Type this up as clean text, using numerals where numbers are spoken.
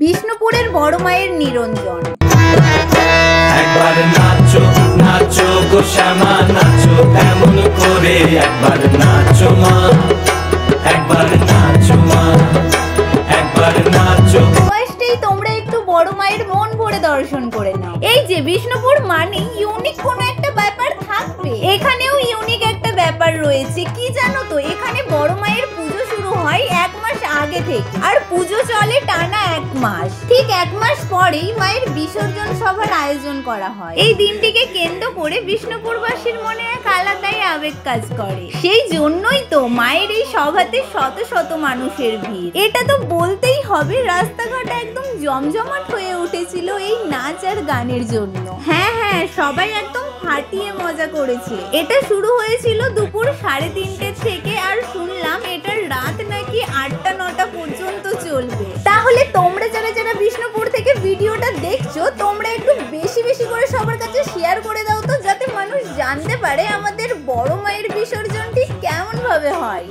বিষ্ণুপুরের বড় মায়ের নিরঞ্জন। একবার নাচো নাচো গো শ্যামা নাচো এমন করে, একবার নাচো মা, একবার নাচো মা, একবার নাচো। ফার্স্টেই তোমরা একটু বড় মায়ের মন ভরে দর্শন করে নাও। এই যে বিষ্ণুপুর মানে ইউনিক কোনো একটা ব্যাপার থাকবে, এখানেও ইউনিক একটা ব্যাপার রয়েছে। কি জানো তো, এখানে বড় মায়ের পুজো শুরু হয় 1 মাস আগে থেকে, আর পুজো চলে টানা 1 মাস। ঠিক 1 মাস পরেই মায়ের বিসর্জন সভার আয়োজন করা হয়। এই দিনটিকে কেন্দ্র করে বিষ্ণুপুরবাসীর মনে এক আলাদাই আবেগ কাজ করে। সেই জন্যই তো মায়ের এই সভাতে শত শত মানুষের ভিড়। এটা তো বলতেই হবে, রাস্তাঘাট একদম জমজমাট হয়ে উঠেছিল এই নাচ আর গানের জন্য। হ্যাঁ হ্যাঁ, সবাই একদম ফাটিয়ে মজা করেছে। এটা শুরু হয়েছিল দুপুর 3:30 থেকে, আর শুনলাম এটার রাত নাকি 8টা-9টা পর্যন্ত চলবে। তাহলে তোমরা যারা যারা বিষ্ণুপুর থেকে ভিডিওটা দেখছো, তোমরা একটু বেশি বেশি করে সবার কাছে শেয়ার করে দাও তো, যাতে মানুষ জানতে পারে আমাদের বড় মায়ের বিসর্জনটি কেমন ভাবে হয়।